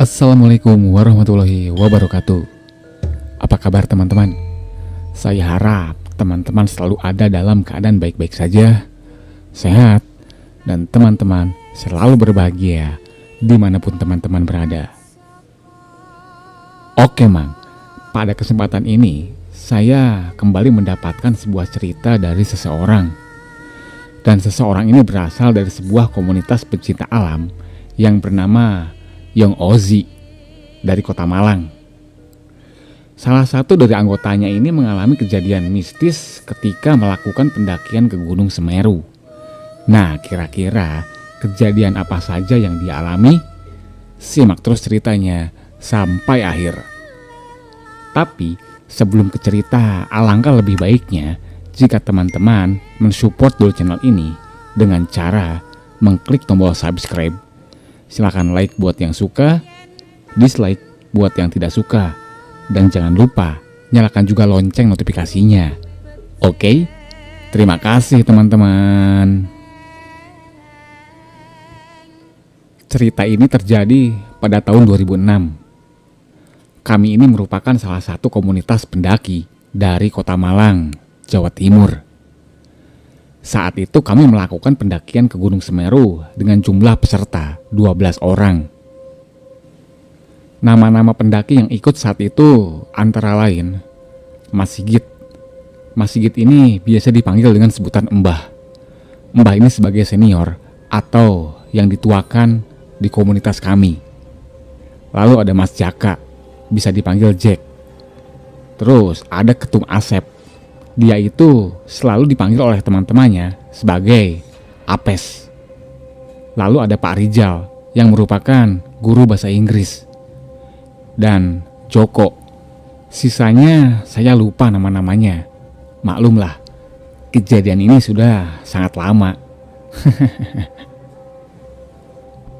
Assalamualaikum warahmatullahi wabarakatuh. Apa kabar teman-teman? Saya harap teman-teman selalu ada dalam keadaan baik-baik saja, sehat, dan teman-teman selalu berbahagia dimanapun teman-teman berada. Oke Mang, pada kesempatan ini saya kembali mendapatkan sebuah cerita dari seseorang. Dan seseorang ini berasal dari sebuah komunitas pecinta alam yang bernama Young Ozzy dari Kota Malang. Salah satu dari anggotanya ini mengalami kejadian mistis ketika melakukan pendakian ke Gunung Semeru. Nah, kira-kira kejadian apa saja yang dia alami? Simak terus ceritanya sampai akhir. Tapi sebelum ke cerita, alangkah lebih baiknya jika teman-teman mensupport dulu channel ini dengan cara mengklik tombol subscribe. Silahkan like buat yang suka, dislike buat yang tidak suka, dan jangan lupa nyalakan juga lonceng notifikasinya. Oke? Terima kasih teman-teman. Cerita ini terjadi pada tahun 2006. Kami ini merupakan salah satu komunitas pendaki dari Kota Malang, Jawa Timur. Saat itu kami melakukan pendakian ke Gunung Semeru dengan jumlah peserta 12 orang. Nama-nama pendaki yang ikut saat itu antara lain Mas Sigit. Mas Sigit ini biasa dipanggil dengan sebutan Mbah. Mbah ini sebagai senior atau yang dituakan di komunitas kami. Lalu ada Mas Jaka, bisa dipanggil Jack. Terus ada Ketum Asep. Dia itu selalu dipanggil oleh teman-temannya sebagai Apes. Lalu ada Pak Rijal yang merupakan guru bahasa Inggris. Dan Joko. Sisanya saya lupa nama-namanya. Maklumlah, kejadian ini sudah sangat lama.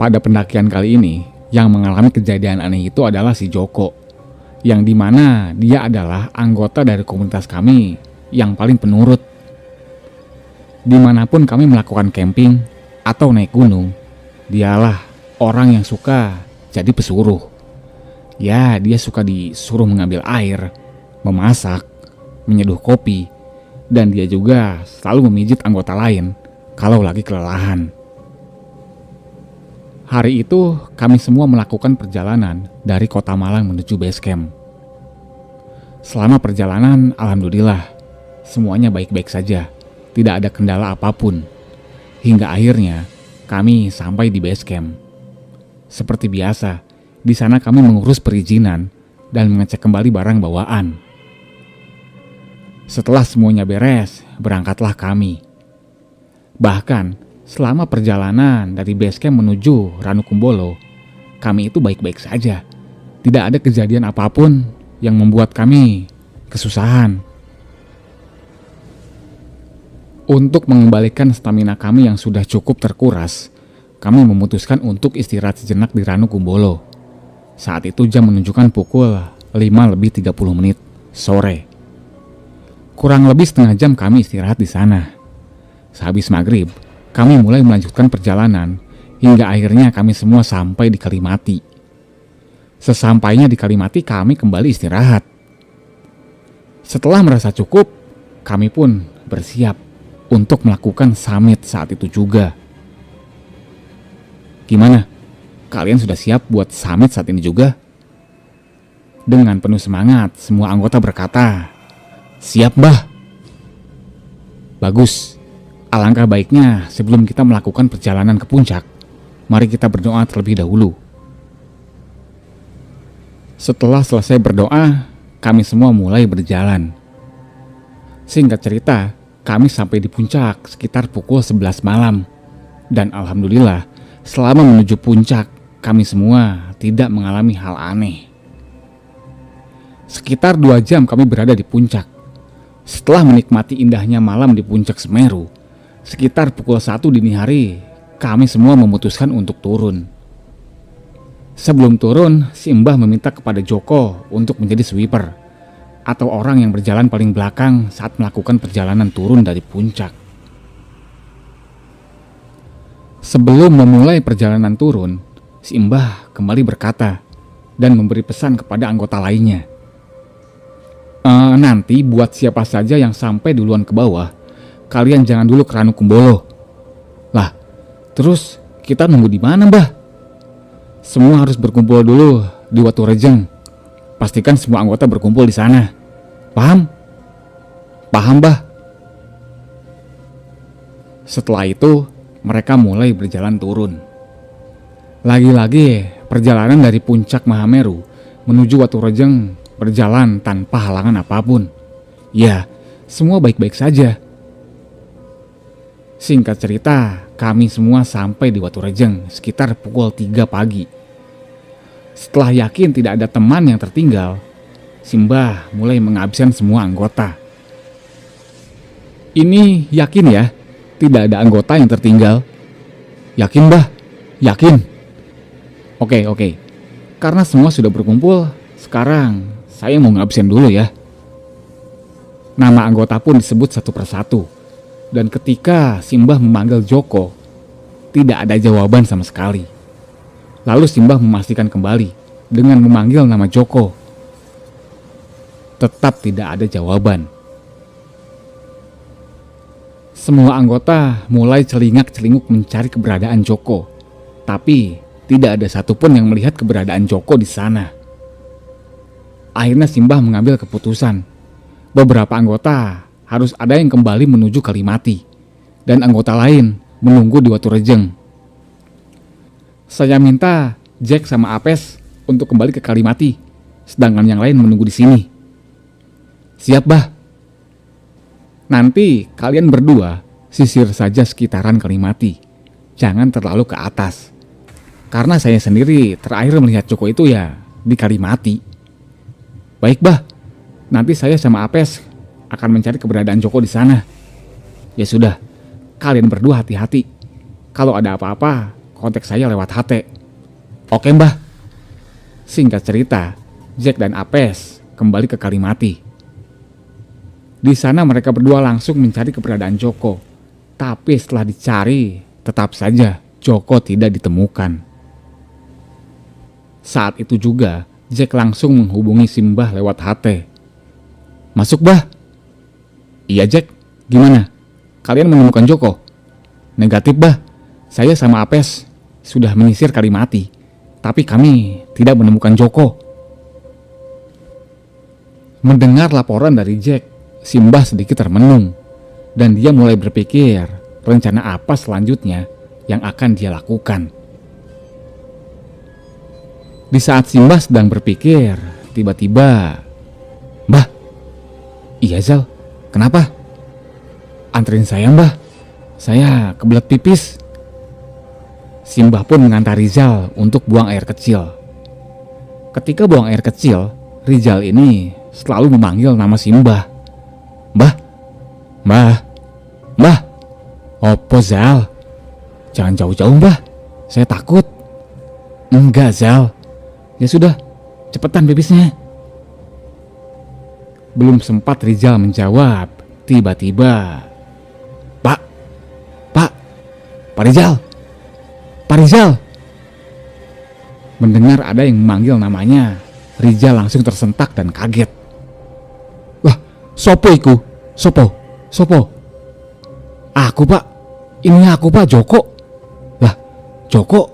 Pada pendakian kali ini, yang mengalami kejadian aneh itu adalah si Joko. Yang dimana dia adalah anggota dari komunitas kami yang paling penurut. Dimanapun kami melakukan camping atau naik gunung, dialah orang yang suka jadi pesuruh. Ya, dia suka disuruh mengambil air, memasak, menyeduh kopi, dan dia juga selalu memijit anggota lain kalau lagi kelelahan. Hari itu kami semua melakukan perjalanan dari Kota Malang menuju base camp. Selama perjalanan, alhamdulillah semuanya baik-baik saja, tidak ada kendala apapun. Hingga akhirnya kami sampai di base camp. Seperti biasa, di sana kami mengurus perizinan dan mengecek kembali barang bawaan. Setelah semuanya beres, berangkatlah kami. Bahkan selama perjalanan dari base camp menuju Ranukumbolo, kami itu baik-baik saja. Tidak ada kejadian apapun yang membuat kami kesusahan. Untuk mengembalikan stamina kami yang sudah cukup terkuras, kami memutuskan untuk istirahat sejenak di Ranukumbolo. Saat itu jam menunjukkan pukul 5:30 sore. Kurang lebih setengah jam kami istirahat di sana. Sehabis maghrib, kami mulai melanjutkan perjalanan hingga akhirnya kami semua sampai di Kalimati. Sesampainya di Kalimati, kami kembali istirahat. Setelah merasa cukup, kami pun bersiap untuk melakukan summit saat itu juga. Gimana? Kalian sudah siap buat summit saat ini juga? Dengan penuh semangat, semua anggota berkata, "Siap, Mbah." Bagus. Alangkah baiknya sebelum kita melakukan perjalanan ke puncak, mari kita berdoa terlebih dahulu. Setelah selesai berdoa, kami semua mulai berjalan. Singkat cerita, kami sampai di puncak sekitar pukul 11 malam. Dan alhamdulillah, selama menuju puncak, kami semua tidak mengalami hal aneh. Sekitar 2 jam kami berada di puncak. Setelah menikmati indahnya malam di puncak Semeru, sekitar pukul 1 dini hari, kami semua memutuskan untuk turun. Sebelum turun, si Mbah meminta kepada Joko untuk menjadi sweeper atau orang yang berjalan paling belakang saat melakukan perjalanan turun dari puncak. Sebelum memulai perjalanan turun, si Mbah kembali berkata, dan memberi pesan kepada anggota lainnya. Nanti buat siapa saja yang sampai duluan ke bawah, kalian jangan dulu ke Ranu Kumbolo. Lah, terus kita nunggu di mana, Mbah? Semua harus berkumpul dulu di Watu Rejeng. Pastikan semua anggota berkumpul di sana. Paham? Paham, Mbah. Setelah itu, mereka mulai berjalan turun. Lagi-lagi, perjalanan dari puncak Mahameru menuju Watu Rejeng berjalan tanpa halangan apapun. Ya, semua baik-baik saja. Singkat cerita, kami semua sampai di Watu Rejeng sekitar pukul 3 pagi. Setelah yakin tidak ada teman yang tertinggal, Simbah mulai mengabsen semua anggota. Ini yakin ya, tidak ada anggota yang tertinggal? Yakin, Mbah? Yakin? Oke. Karena semua sudah berkumpul, sekarang saya mau ngabsen dulu ya. Nama anggota pun disebut satu persatu. Dan ketika Simbah memanggil Joko, tidak ada jawaban sama sekali. Lalu Simbah memastikan kembali dengan memanggil nama Joko. Tetap tidak ada jawaban. Semua anggota mulai celingak-celinguk mencari keberadaan Joko. Tapi tidak ada satupun yang melihat keberadaan Joko di sana. Akhirnya Simbah mengambil keputusan. Beberapa anggota harus ada yang kembali menuju Kalimati dan anggota lain menunggu di Watu Rejeng. Saya minta Jack sama Apes untuk kembali ke Kalimati, sedangkan yang lain menunggu di sini. Siap, Bah. Nanti kalian berdua sisir saja sekitaran Kalimati. Jangan terlalu ke atas. Karena saya sendiri terakhir melihat Joko itu ya di Kalimati. Baik, Bah. Nanti saya sama Apes akan mencari keberadaan Joko di sana. Ya sudah, kalian berdua hati-hati. Kalau ada apa-apa, kontak saya lewat HT. Oke, Mbah. Singkat cerita, Jack dan Apes kembali ke Kalimati. Di sana mereka berdua langsung mencari keberadaan Joko. Tapi setelah dicari, tetap saja Joko tidak ditemukan. Saat itu juga, Jack langsung menghubungi Simbah lewat HT. Masuk, Bah. Iya, Jack. Gimana? Kalian menemukan Joko? Negatif, Bah. Saya sama Apes sudah menyisir Kalimati. Tapi kami tidak menemukan Joko. Mendengar laporan dari Jack, Simbah sedikit termenung. Dan dia mulai berpikir rencana apa selanjutnya yang akan dia lakukan. Di saat Simbah sedang berpikir, tiba-tiba, Mbah. Iya, Zal. Kenapa? Anterin saya, Mbah. Saya kebelet pipis. Simbah pun mengantar Rizal untuk buang air kecil. Ketika buang air kecil, Rizal ini selalu memanggil nama Simbah. Mbah. Mbah. Mbah. Opo, Zal? Jangan jauh-jauh, Mbah. Saya takut. Enggak, Zal. Ya sudah, cepetan pipisnya. Belum sempat Rizal menjawab, tiba-tiba, Pak Rizal, Pak Rizal. Mendengar ada yang memanggil namanya, Rizal langsung tersentak dan kaget. Wah, sopo iku? Sopo? Aku, Pak. Ini aku, Pak, Joko. Lah, Joko?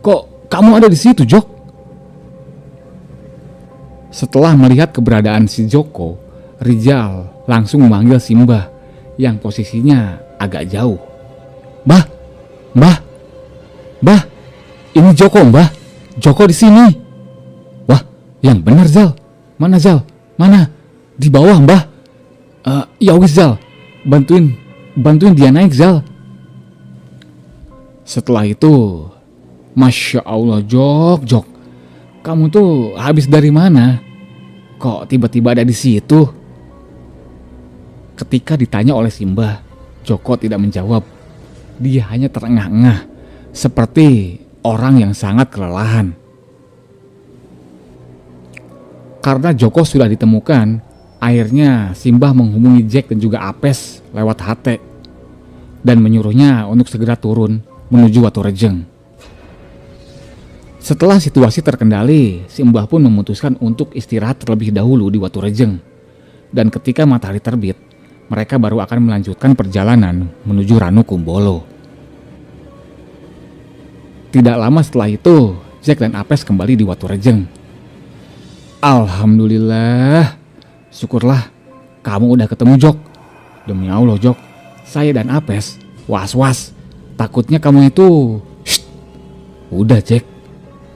Kok kamu ada di situ, Jok? Setelah melihat keberadaan si Joko, Rizal langsung memanggil Simbah yang posisinya agak jauh. Mbah, ini Joko, Mbah. Joko di sini. Wah, yang benar, Zal. Mana, Zal? Mana? Di bawah, Mbah. Ya wis, Zal. Bantuin dia naik, Zal. Setelah itu, Masya Allah, Jok. Kamu tuh habis dari mana? Kok tiba-tiba ada di situ? Ketika ditanya oleh Simbah, Joko tidak menjawab. Dia hanya terengah-engah, seperti orang yang sangat kelelahan. Karena Joko sudah ditemukan, akhirnya Simbah menghubungi Jack dan juga Apes lewat HT dan menyuruhnya untuk segera turun menuju Watu Rejeng. Setelah situasi terkendali, si Mbah pun memutuskan untuk istirahat terlebih dahulu di Waturejeng. Dan ketika matahari terbit, mereka baru akan melanjutkan perjalanan menuju Ranu Kumbolo. Tidak lama setelah itu, Jack dan Apes kembali di Waturejeng. Alhamdulillah, syukurlah kamu udah ketemu, Jok. Demi Allah, Jok, saya dan Apes was-was, takutnya kamu itu... Shh. Udah, Jack,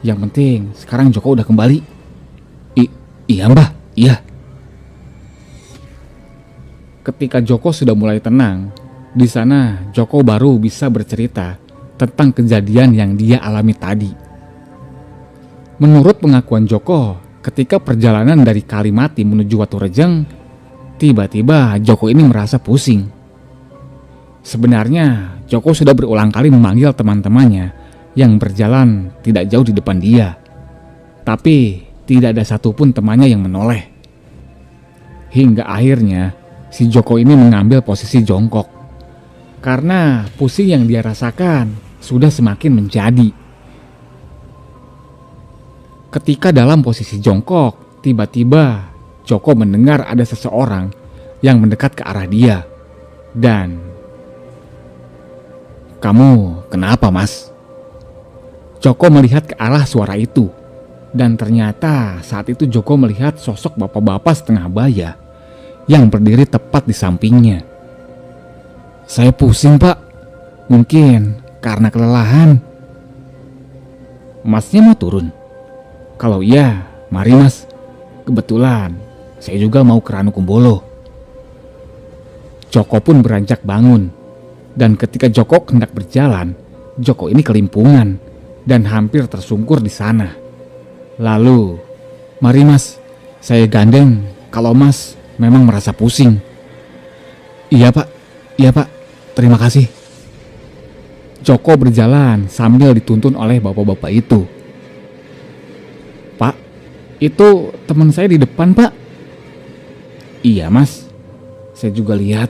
yang penting sekarang Joko udah kembali. Iya Mbah, iya. Ketika Joko sudah mulai tenang, di sana Joko baru bisa bercerita tentang kejadian yang dia alami tadi. Menurut pengakuan Joko, ketika perjalanan dari Kalimati menuju Waturejeng, tiba-tiba Joko ini merasa pusing. Sebenarnya Joko sudah berulang kali memanggil teman-temannya yang berjalan tidak jauh di depan dia, tapi tidak ada satupun temannya yang menoleh. Hingga akhirnya si Joko ini mengambil posisi jongkok, karena pusing yang dia rasakan sudah semakin menjadi. Ketika dalam posisi jongkok, tiba-tiba Joko mendengar ada seseorang yang mendekat ke arah dia. Dan, "Kamu kenapa, Mas?" Joko melihat ke arah suara itu. Dan ternyata saat itu Joko melihat sosok bapak-bapak setengah baya yang berdiri tepat di sampingnya. "Saya pusing, Pak. Mungkin karena kelelahan." "Masnya mau turun?" "Kalau iya, mari Mas. Kebetulan saya juga mau ke Ranu Kumbolo." Joko pun beranjak bangun. Dan ketika Joko hendak berjalan, Joko ini kelimpungan dan hampir tersungkur di sana. Lalu, "Mari Mas, saya gandeng kalau Mas memang merasa pusing." Iya Pak, terima kasih." Joko berjalan sambil dituntun oleh bapak-bapak itu. "Pak, itu teman saya di depan, Pak." "Iya Mas, saya juga lihat."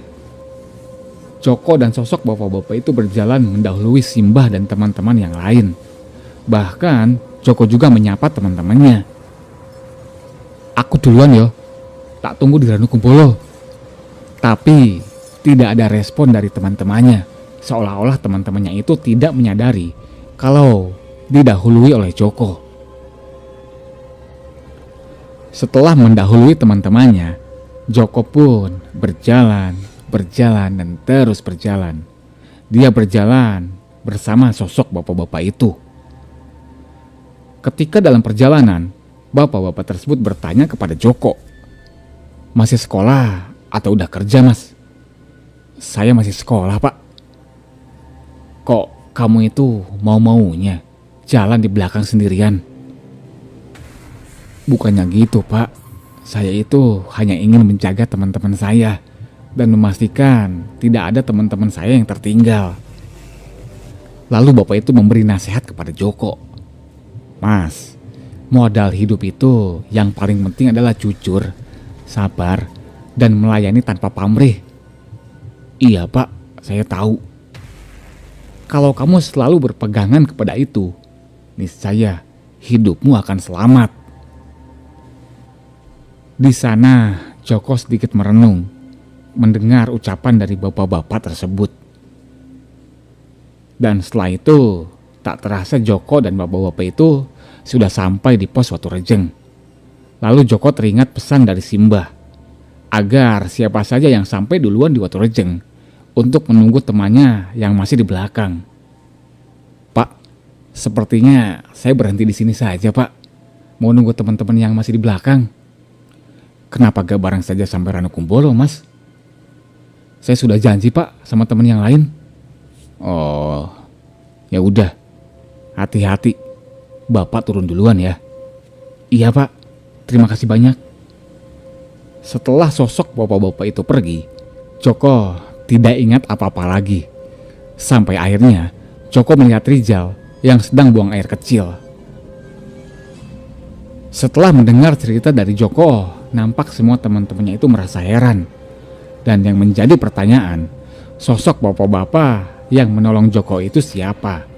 Joko dan sosok bapak-bapak itu berjalan mendahului Simbah dan teman-teman yang lain. Bahkan Joko juga menyapa teman-temannya. "Aku duluan yo, tak tunggu di Ranu Kumbolo." Tapi tidak ada respon dari teman-temannya. Seolah-olah teman-temannya itu tidak menyadari kalau didahului oleh Joko. Setelah mendahului teman-temannya, Joko pun berjalan dan terus berjalan. Dia berjalan bersama sosok bapak-bapak itu. Ketika dalam perjalanan, bapak-bapak tersebut bertanya kepada Joko, "Masih sekolah atau udah kerja, Mas?" "Saya masih sekolah, Pak." "Kok kamu itu mau-maunya jalan di belakang sendirian?" "Bukannya gitu, Pak. Saya itu hanya ingin menjaga teman-teman saya dan memastikan tidak ada teman-teman saya yang tertinggal." Lalu bapak itu memberi nasihat kepada Joko. "Mas, modal hidup itu yang paling penting adalah jujur, sabar, dan melayani tanpa pamrih." "Iya Pak, saya tahu." "Kalau kamu selalu berpegangan kepada itu, niscaya hidupmu akan selamat." Di sana Joko sedikit merenung mendengar ucapan dari bapak-bapak tersebut. Dan setelah itu tak terasa Joko dan bapak-bapak itu sudah sampai di pos Waturejeng. Lalu Joko teringat pesan dari Simbah agar siapa saja yang sampai duluan di Waturejeng untuk menunggu temannya yang masih di belakang. "Pak, sepertinya saya berhenti di sini saja, Pak. Mau nunggu teman-teman yang masih di belakang." "Kenapa gak bareng saja sampai Ranu Kumbolo, Mas?" "Saya sudah janji, Pak, sama teman yang lain." "Oh, ya udah. Hati-hati. Bapak turun duluan ya." "Iya, Pak. Terima kasih banyak." Setelah sosok bapak-bapak itu pergi, Joko tidak ingat apa-apa lagi. Sampai akhirnya Joko melihat Rizal yang sedang buang air kecil. Setelah mendengar cerita dari Joko, nampak semua teman-temannya itu merasa heran. Dan yang menjadi pertanyaan, sosok bapak-bapak yang menolong Joko itu siapa?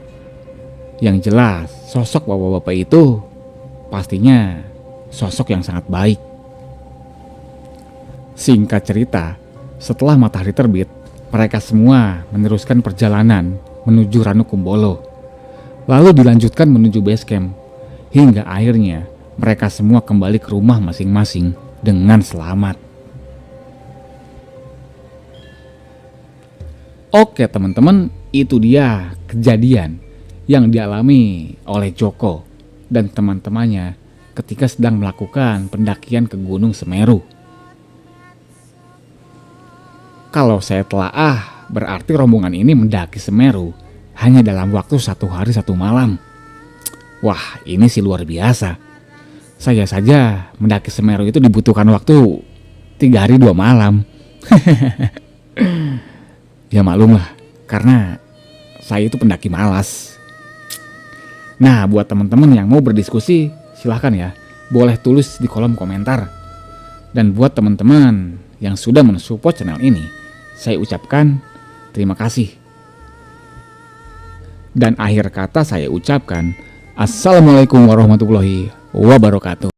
Yang jelas, sosok bapak-bapak itu pastinya sosok yang sangat baik. Singkat cerita, setelah matahari terbit, mereka semua meneruskan perjalanan menuju Ranukumbolo, lalu dilanjutkan menuju base camp, hingga akhirnya mereka semua kembali ke rumah masing-masing dengan selamat. Oke teman-teman, itu dia kejadian yang dialami oleh Joko dan teman-temannya ketika sedang melakukan pendakian ke Gunung Semeru. Kalau saya telaah, berarti rombongan ini mendaki Semeru hanya dalam waktu 1 hari 1 malam. Wah, ini sih luar biasa. Saya saja mendaki Semeru itu dibutuhkan waktu 3 hari 2 malam. Ya maklum lah, karena saya itu pendaki malas. Nah, buat teman-teman yang mau berdiskusi, silahkan ya, boleh tulis di kolom komentar. Dan buat teman-teman yang sudah mensupport channel ini, saya ucapkan terima kasih. Dan akhir kata saya ucapkan, Assalamualaikum warahmatullahi wabarakatuh.